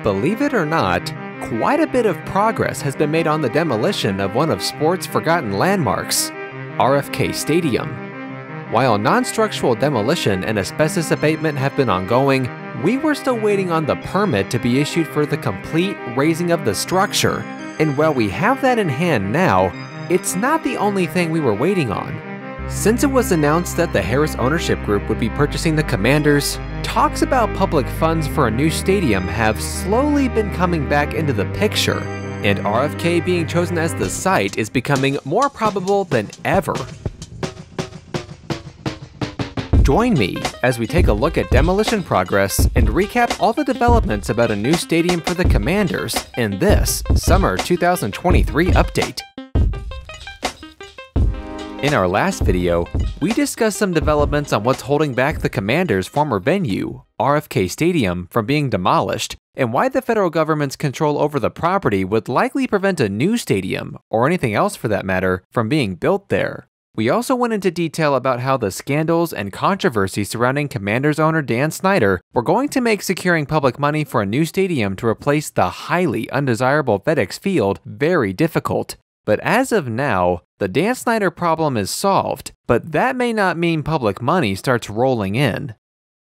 Believe it or not, quite a bit of progress has been made on the demolition of one of sport's forgotten landmarks, RFK Stadium. While non-structural demolition and asbestos abatement have been ongoing, we were still waiting on the permit to be issued for the complete raising of the structure. And while we have that in hand now, it's not the only thing we were waiting on. Since it was announced that the Harris ownership group would be purchasing the Commanders, talks about public funds for a new stadium have slowly been coming back into the picture, and RFK being chosen as the site is becoming more probable than ever. Join me as we take a look at demolition progress and recap all the developments about a new stadium for the Commanders in this Summer 2023 update. In our last video, we discussed some developments on what's holding back the Commanders' former venue, RFK Stadium, from being demolished, and why the federal government's control over the property would likely prevent a new stadium, or anything else for that matter, from being built there. We also went into detail about how the scandals and controversy surrounding Commanders owner Dan Snyder were going to make securing public money for a new stadium to replace the highly undesirable Fedex Field very difficult. But as of now, the Dan Snyder problem is solved, but that may not mean public money starts rolling in.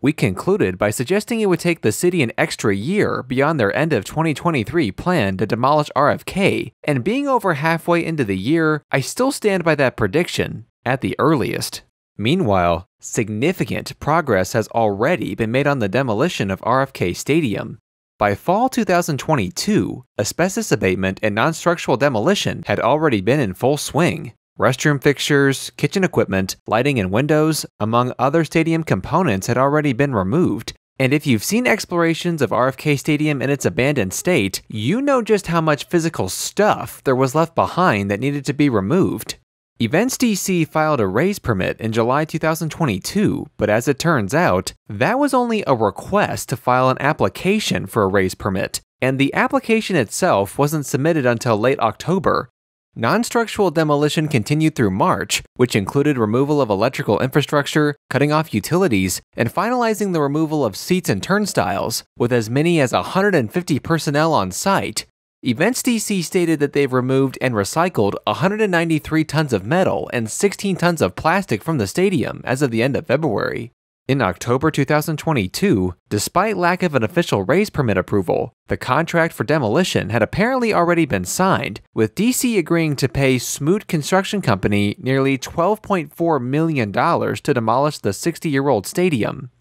We concluded by suggesting it would take the city an extra year beyond their end of 2023 plan to demolish RFK, and being over halfway into the year, I still stand by that prediction, at the earliest. Meanwhile, significant progress has already been made on the demolition of RFK Stadium. By fall 2022, asbestos abatement and non-structural demolition had already been in full swing. Restroom fixtures, kitchen equipment, lighting and windows, among other stadium components had already been removed. And if you've seen explorations of RFK Stadium in its abandoned state, you know just how much physical stuff there was left behind that needed to be removed. Events DC filed a raise permit in July 2022, but as it turns out, that was only a request to file an application for a raise permit, and the application itself wasn't submitted until late October. Non-structural demolition continued through March, which included removal of electrical infrastructure, cutting off utilities, and finalizing the removal of seats and turnstiles, with as many as 150 personnel on site. Events DC stated that they've removed and recycled 193 tons of metal and 16 tons of plastic from the stadium as of the end of February. In October 2022, despite lack of an official raise permit approval, the contract for demolition had apparently already been signed, with DC agreeing to pay Smoot Construction Company nearly $12.4 million to demolish the 60-year-old stadium.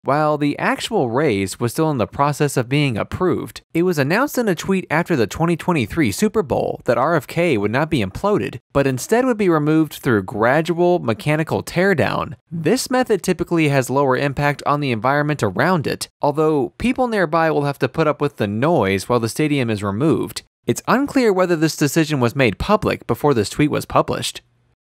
While the actual raise was still in the process of being approved, it was announced in a tweet after the 2023 Super Bowl that RFK would not be imploded, but instead would be removed through gradual mechanical teardown. This method typically has lower impact on the environment around it, although people nearby will have to put up with the noise while the stadium is removed. It's unclear whether this decision was made public before this tweet was published.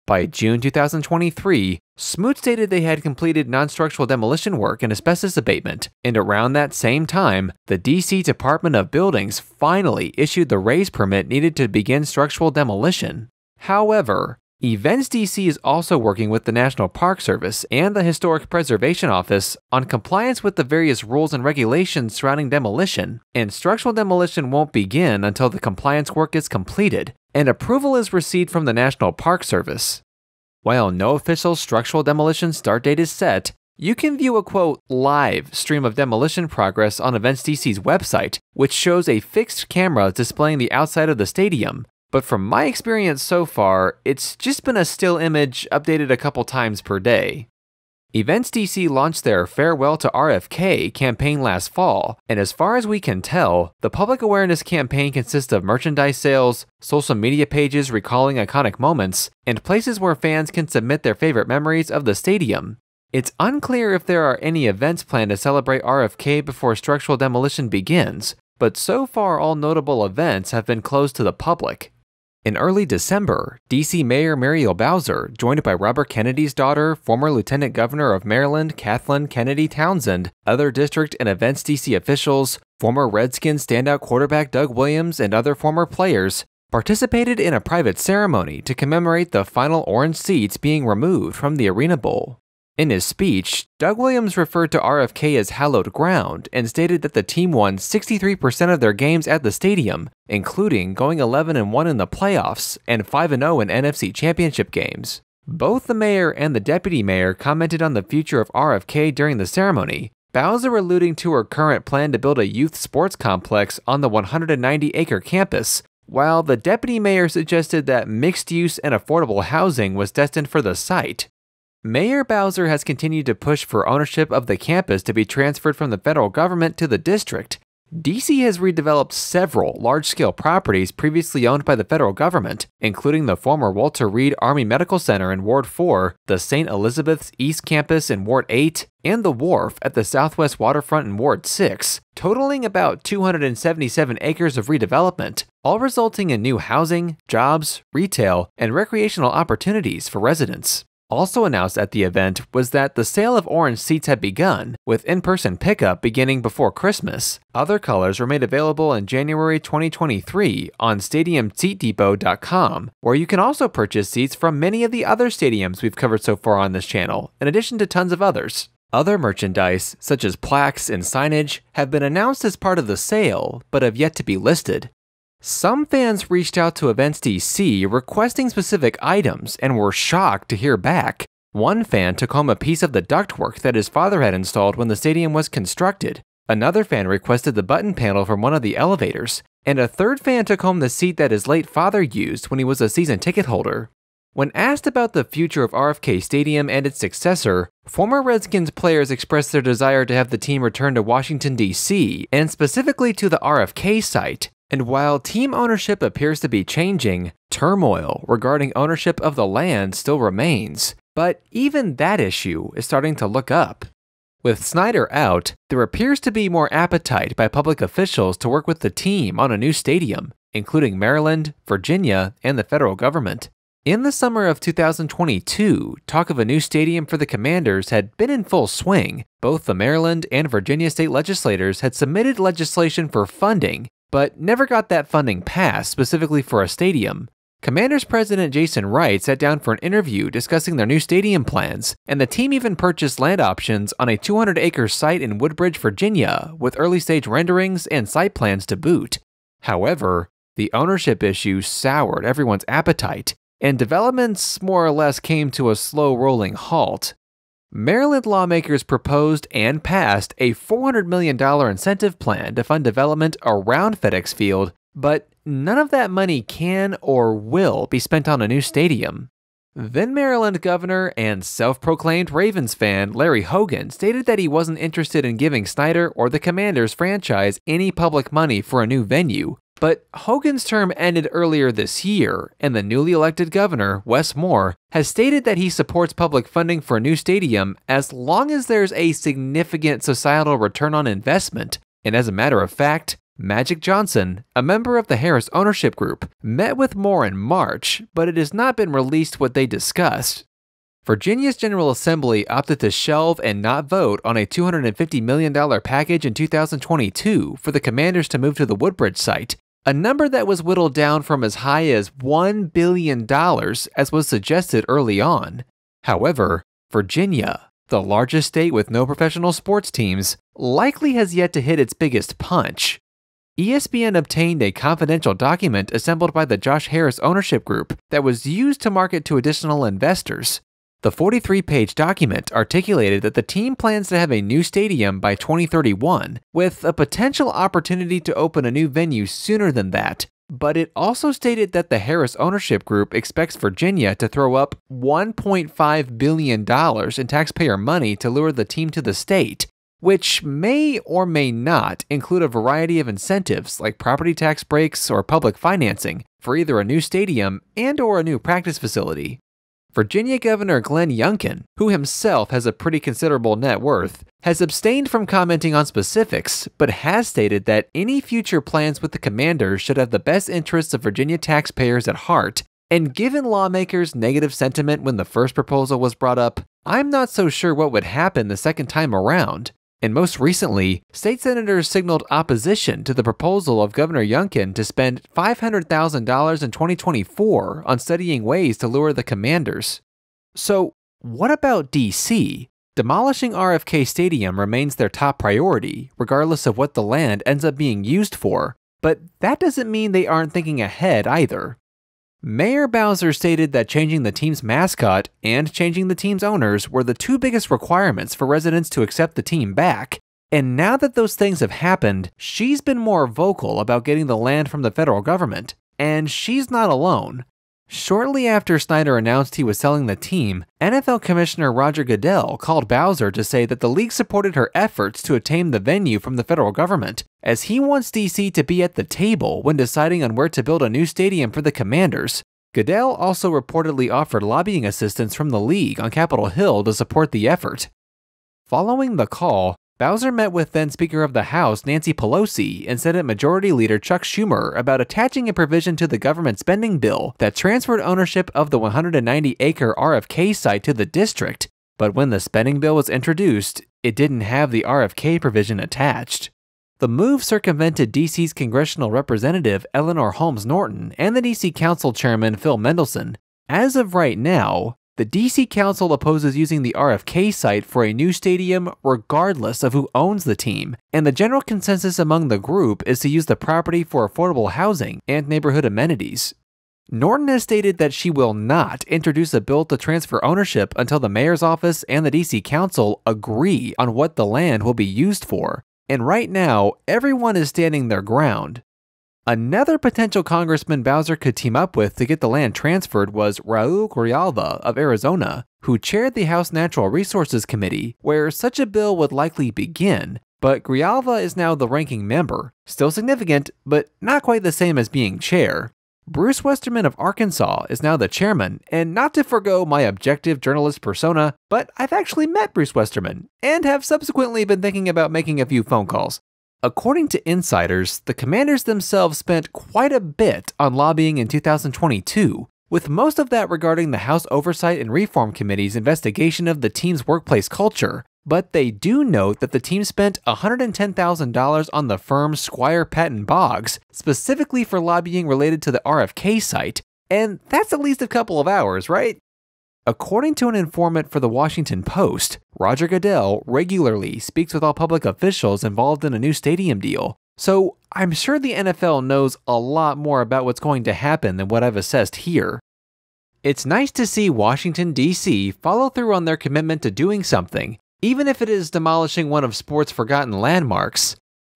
By June 2023, Smoot stated they had completed non-structural demolition work and asbestos abatement, and around that same time, the DC Department of Buildings finally issued the raise permit needed to begin structural demolition. However, Events DC is also working with the National Park Service and the Historic Preservation Office on compliance with the various rules and regulations surrounding demolition, and structural demolition won't begin until the compliance work is completed, and approval is received from the National Park Service. While no official structural demolition start date is set, you can view a quote live stream of demolition progress on Events DC's website, which shows a fixed camera displaying the outside of the stadium. But from my experience so far, it's just been a still image updated a couple times per day. Events DC launched their Farewell to RFK campaign last fall, and as far as we can tell, the public awareness campaign consists of merchandise sales, social media pages recalling iconic moments, and places where fans can submit their favorite memories of the stadium. It's unclear if there are any events planned to celebrate RFK before structural demolition begins, but so far all notable events have been closed to the public. In early December, DC Mayor Muriel Bowser, joined by Robert Kennedy's daughter, former Lieutenant Governor of Maryland, Kathleen Kennedy Townsend, other district and Events DC officials, former Redskins standout quarterback Doug Williams, and other former players, participated in a private ceremony to commemorate the final orange seats being removed from the Arena Bowl. In his speech, Doug Williams referred to RFK as hallowed ground and stated that the team won 63% of their games at the stadium, including going 11-1 in the playoffs and 5-0 in NFC Championship games. Both the mayor and the deputy mayor commented on the future of RFK during the ceremony, Bowser alluding to her current plan to build a youth sports complex on the 190-acre campus, while the deputy mayor suggested that mixed use and affordable housing was destined for the site. Mayor Bowser has continued to push for ownership of the campus to be transferred from the federal government to the district. DC has redeveloped several large-scale properties previously owned by the federal government, including the former Walter Reed Army Medical Center in Ward 4, the St. Elizabeth's East Campus in Ward 8, and the Wharf at the Southwest Waterfront in Ward 6, totaling about 277 acres of redevelopment, all resulting in new housing, jobs, retail, and recreational opportunities for residents. Also announced at the event was that the sale of orange seats had begun, with in-person pickup beginning before Christmas. Other colors were made available in January 2023 on StadiumSeatDepot.com, where you can also purchase seats from many of the other stadiums we've covered so far on this channel, in addition to tons of others. Other merchandise, such as plaques and signage, have been announced as part of the sale, but have yet to be listed. Some fans reached out to Events DC requesting specific items and were shocked to hear back. One fan took home a piece of the ductwork that his father had installed when the stadium was constructed. Another fan requested the button panel from one of the elevators. And a third fan took home the seat that his late father used when he was a season ticket holder. When asked about the future of RFK Stadium and its successor, former Redskins players expressed their desire to have the team return to Washington, D.C., and specifically to the RFK site. And while team ownership appears to be changing, turmoil regarding ownership of the land still remains. But even that issue is starting to look up. With Snyder out, there appears to be more appetite by public officials to work with the team on a new stadium, including Maryland, Virginia, and the federal government. In the summer of 2022, talk of a new stadium for the Commanders had been in full swing. Both the Maryland and Virginia state legislators had submitted legislation for funding, but never got that funding passed specifically for a stadium. Commanders president Jason Wright sat down for an interview discussing their new stadium plans, and the team even purchased land options on a 200-acre site in Woodbridge, Virginia, with early-stage renderings and site plans to boot. However, the ownership issue soured everyone's appetite, and developments more or less came to a slow-rolling halt. Maryland lawmakers proposed and passed a $400 million incentive plan to fund development around Fedex Field, but none of that money can or will be spent on a new stadium. Then Maryland governor and self-proclaimed Ravens fan Larry Hogan stated that he wasn't interested in giving Snyder or the Commanders franchise any public money for a new venue. But Hogan's term ended earlier this year, and the newly elected governor, Wes Moore, has stated that he supports public funding for a new stadium as long as there's a significant societal return on investment. And as a matter of fact, Magic Johnson, a member of the Harris ownership group, met with Moore in March, but it has not been released what they discussed. Virginia's General Assembly opted to shelve and not vote on a $250 million package in 2022 for the Commanders to move to the Woodbridge site, a number that was whittled down from as high as $1 billion as was suggested early on. However, Virginia, the largest state with no professional sports teams, likely has yet to hit its biggest punch. ESPN obtained a confidential document assembled by the Josh Harris ownership group that was used to market to additional investors. The 43-page document articulated that the team plans to have a new stadium by 2031, with a potential opportunity to open a new venue sooner than that. But it also stated that the Harris ownership group expects Virginia to throw up $1.5 billion in taxpayer money to lure the team to the state, which may or may not include a variety of incentives like property tax breaks or public financing for either a new stadium and/or a new practice facility. Virginia Governor Glenn Youngkin, who himself has a pretty considerable net worth, has abstained from commenting on specifics, but has stated that any future plans with the Commanders should have the best interests of Virginia taxpayers at heart. And given lawmakers' negative sentiment when the first proposal was brought up, I'm not so sure what would happen the second time around. And most recently, state senators signaled opposition to the proposal of Governor Youngkin to spend $500,000 in 2024 on studying ways to lure the Commanders. So, What about DC? Demolishing RFK Stadium remains their top priority, regardless of what the land ends up being used for, but that doesn't mean they aren't thinking ahead either. Mayor Bowser stated that changing the team's mascot and changing the team's owners were the two biggest requirements for residents to accept the team back, and now that those things have happened, she's been more vocal about getting the land from the federal government, and she's not alone. Shortly after Snyder announced he was selling the team, NFL Commissioner Roger Goodell called Bowser to say that the league supported her efforts to obtain the venue from the federal government, as he wants DC to be at the table when deciding on where to build a new stadium for the Commanders. Goodell also reportedly offered lobbying assistance from the league on Capitol Hill to support the effort. Following the call, Bowser met with then Speaker of the House Nancy Pelosi and Senate Majority Leader Chuck Schumer about attaching a provision to the government spending bill that transferred ownership of the 190-acre RFK site to the district, but when the spending bill was introduced, it didn't have the RFK provision attached. The move circumvented DC's congressional representative Eleanor Holmes Norton and the DC Council Chairman Phil Mendelson. As of right now, the DC Council opposes using the RFK site for a new stadium regardless of who owns the team, and the general consensus among the group is to use the property for affordable housing and neighborhood amenities. Norton has stated that she will not introduce a bill to transfer ownership until the mayor's office and the DC Council agree on what the land will be used for, and right now, everyone is standing their ground. Another potential congressman Bowser could team up with to get the land transferred was Raul Grijalva of Arizona, who chaired the House Natural Resources Committee, where such a bill would likely begin, but Grijalva is now the ranking member, still significant, but not quite the same as being chair. Bruce Westerman of Arkansas is now the chairman, and not to forgo my objective journalist persona, but I've actually met Bruce Westerman, and have subsequently been thinking about making a few phone calls. According to insiders, the Commanders themselves spent quite a bit on lobbying in 2022, with most of that regarding the House Oversight and Reform Committee's investigation of the team's workplace culture, but they do note that the team spent $110,000 on the firm Squire Patton Boggs, specifically for lobbying related to the RFK site, and that's at least a couple of hours, right? According to an informant for the Washington Post, Roger Goodell regularly speaks with all public officials involved in a new stadium deal, so I'm sure the NFL knows a lot more about what's going to happen than what I've assessed here. It's nice to see Washington, D.C. follow through on their commitment to doing something, even if it is demolishing one of sport's forgotten landmarks.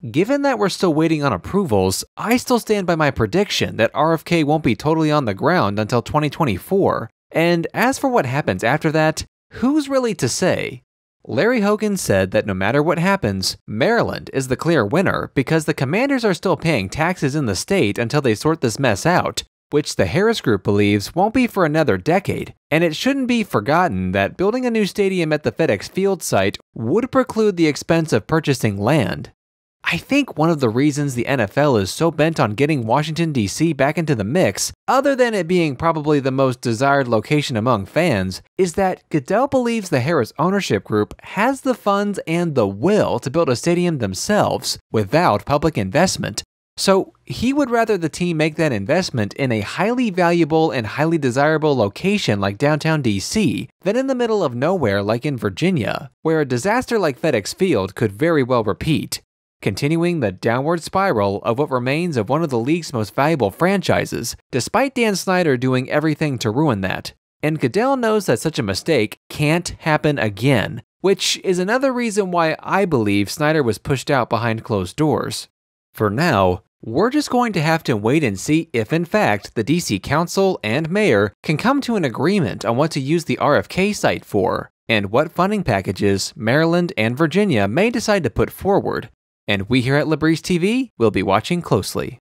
Given that we're still waiting on approvals, I still stand by my prediction that RFK won't be totally on the ground until 2024. And as for what happens after that, who's really to say? Larry Hogan said that no matter what happens, Maryland is the clear winner because the Commanders are still paying taxes in the state until they sort this mess out, which the Harris Group believes won't be for another decade, and it shouldn't be forgotten that building a new stadium at the Fedex Field site would preclude the expense of purchasing land. I think one of the reasons the NFL is so bent on getting Washington, D.C. back into the mix, other than it being probably the most desired location among fans, is that Goodell believes the Harris ownership group has the funds and the will to build a stadium themselves without public investment. So he would rather the team make that investment in a highly valuable and highly desirable location like downtown DC than in the middle of nowhere like in Virginia, where a disaster like Fedex Field could very well repeat, continuing the downward spiral of what remains of one of the league's most valuable franchises, despite Dan Snyder doing everything to ruin that. And Goodell knows that such a mistake can't happen again, which is another reason why I believe Snyder was pushed out behind closed doors. For now, we're just going to have to wait and see if in fact the DC Council and Mayor can come to an agreement on what to use the RFK site for, and what funding packages Maryland and Virginia may decide to put forward. And we here at Libreeze TV will be watching closely.